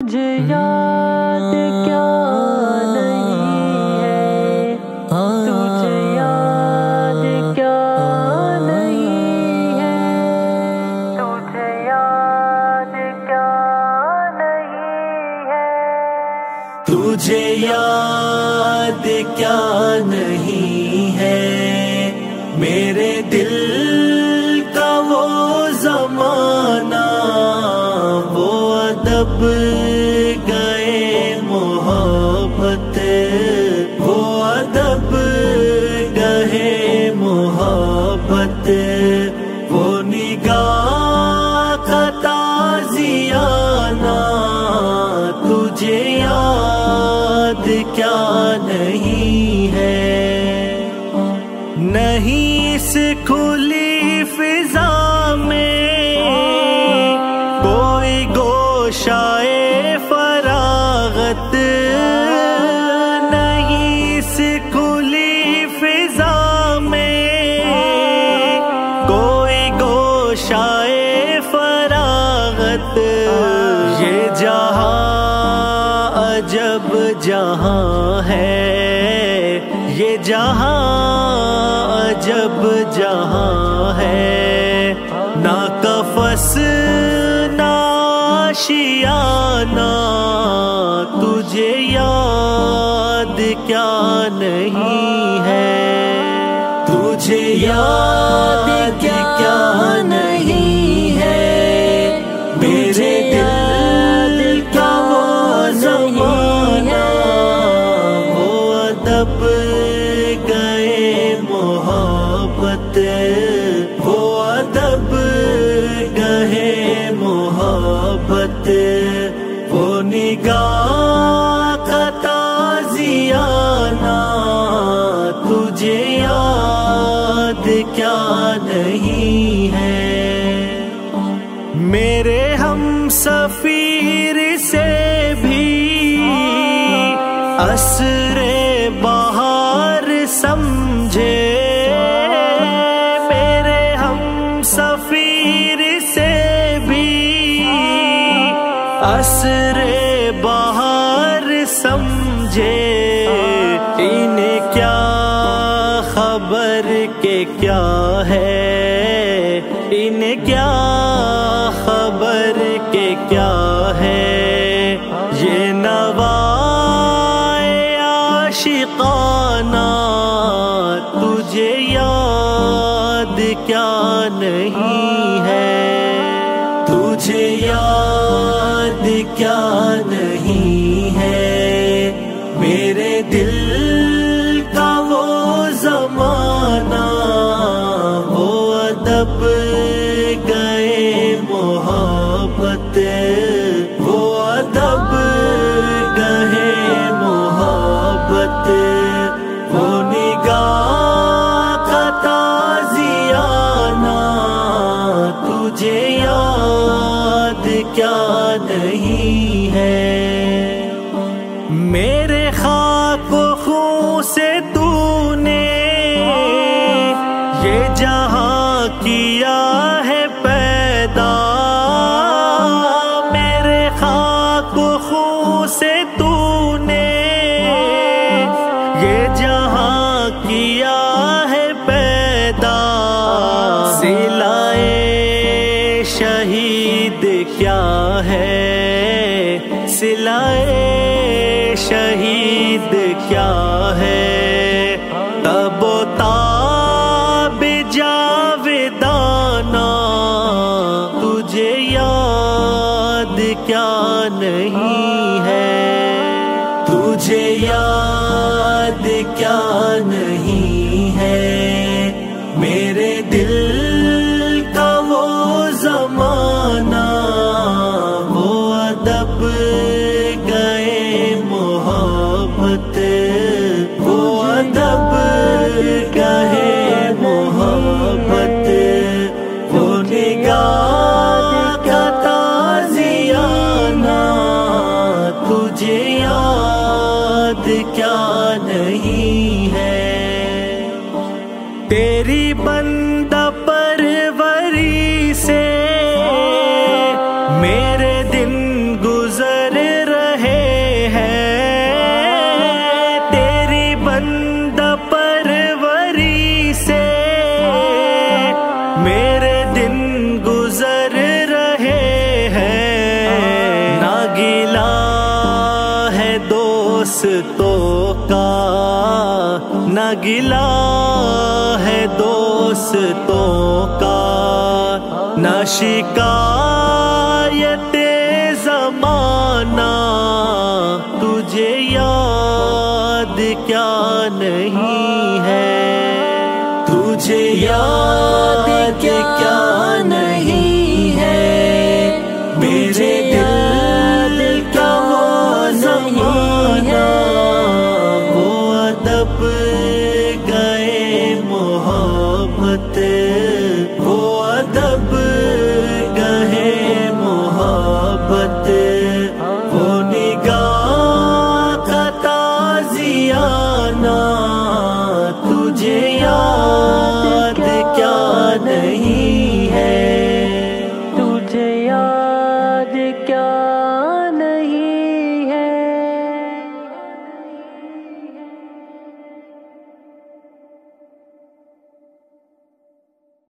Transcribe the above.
مجھے یاد کیا نہیں ہے، تجھے یاد کیا نہیں ہے، تجھے یاد کیا نہیں ہے، تجھے یاد کیا نہیں ہے، میرے دل کا وہ زمانہ، وہ ادب گئے محبت، وہ ادب گئے محبت، وہ نگاہ کا تازیانہ، تجھے یاد کیا نہیں ہے، نہیں اس کھلی فضا میں کوئی گوشائے فراغت، نہیں اس کھلی فضا میں کوئی گوشائے فراغت، یہ جہاں عجب جہاں ہے، یہ جہاں عجب جہاں ہے، نہ قفس نہ آشیانہ، تجھے یاد کیا نہیں ہے، تجھے یاد کیا نہیں ہے، میرے دل کا وہ زمانہ، وہ ادب گئے محبت، وہ ادب گئے محبت، وہ نگاہ کا تازیانہ، تجھے یاد کیا نہیں ہے، میرے ہم سفیر سے بھی عصر بہار سمجھے، میرے ہم سفیر سے بھی عصر بہار سمجھے، انہیں کیا خبر کہ کیا ہے، انہیں کیا خبر کہ کیا ہے، یہ نوائے عاشقانہ، تجھے یاد کیا نہیں ہے، تجھے یاد کیا نہیں ہے، میرے دل کا وہ زمانہ، وہ ادب گئے محبت، وہ ادب گئے محبت، وہ نگاہ کا تازیانہ، تجھے یاد کیا نہیں ہے، میرے خاک و خون سے تو نے یہ جہاں کیا ہے پیدا، میرے خاک و خون سے تو نے یہ جہاں کیا ہے پیدا، صلائے شہید کیا ہے، صلائے شہید کیا ہے، تب و تاب جاویدانہ، تجھے یاد کیا نہیں ہے، تجھے یاد کیا نہیں ہے، میرے دل کا وہ زمانہ، وہ ادب گئے محبت، وہ ادب گئے محبت، وہ نگاہ کا تازیانہ، تجھے یاد کیا نہیں ہے، تیری بندہ پروری سے میرے دن گزر دوستوں کا، نہ گلا ہے دوستوں کا، نہ شکایت زمانہ، تجھے یاد کیا نہیں ہے، تجھے یاد کیا نہیں